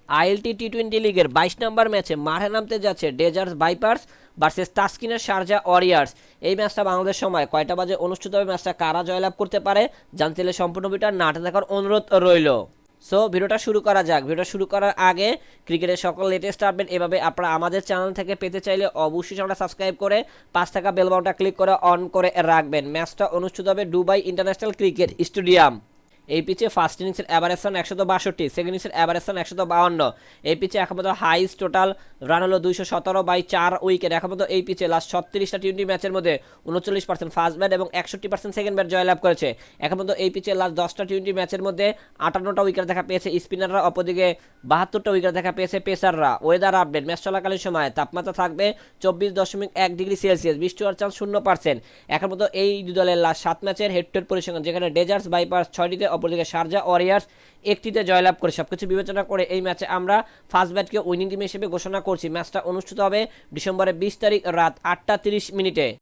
ILT টি-20 লিগের 22 নম্বর ম্যাচে মাঠে নামতে যাচ্ছে ডেজার্টস ভাইপার্স ভার্সেস তাসকিনের শারজা ওয়ারিয়ার্স। এই ম্যাচটা বাংলাদেশ সময় কয়টা বাজে অনুষ্ঠিত হবে, ম্যাচটা কারা জয়লাভ করতে পারে জানতে হলে সম্পূর্ণ ভিডিওটা নাটে দেখার অনুরোধ রইল। সো ভিডিওটা শুরু করা যাক। ভিডিওটা শুরু করার আগে ক্রিকেটের সকল লেটেস্ট আপডেট এভাবে আপনারা আমাদের চ্যানেল থেকে পেতে চাইলে অবশ্যই চ্যানেলটা সাবস্ক্রাইব করে পাঁচ থাকা বেল বাটনটা ক্লিক করে অন করে রাখবেন। ম্যাচটা অনুষ্ঠিত হবে দুবাই ইন্টারন্যাশনাল ক্রিকেট স্টেডিয়াম। এই পিচে ফার্স্ট ইনিংসের অ্যাভারেজ রান 162, সেকেন্ড ইনিংসের অ্যাভারেজ রান 152। এই পিচে একমাত্র হাইস্ট টোটাল রান হলো 217 বাই 4 উইকেট। একমাত্র এই পিচে লাস্ট 36টা টি-20 ম্যাচের মধ্যে 39% ফার্স্ট ব্যাট এবং 61% সেকেন্ড ব্যাট জয়লাভ করেছে। একমাত্র এই পিচে লাস্ট 10টা টি-20 ম্যাচের মধ্যে 58টা উইকেট দেখা পেয়েছে স্পিনাররা, অপরদিকে 72টা উইকেট দেখা পেয়েছে পেসাররা। ওয়েদার আপডেট, ম্যাচ চলাকালীন সময় তাপমাত্রা থাকবে 24.1 ডিগ্রি সেলসিয়াস, বৃষ্টি হওয়ার চান্স 0%। একমাত্র এই দুই দলের লাস্ট 7 ম্যাচের হেড টু হেড পরিসংখ্যান, যেখানে ডেজার্টস ভাইপার্স 6টিতে, অপরদিকে শারজা ওয়ারিয়ার্স 1টিতে জয়লাভ করে। সবকিছু বিবেচনা করে এই ম্যাচে আমরা ফার্স্ট ব্যাটকে উইনিং টিম হিসেবে ঘোষণা করছি। ম্যাচটা অনুষ্ঠিত হবে ডিসেম্বরের 20 তারিখ রাত 8টা 30 মিনিটে।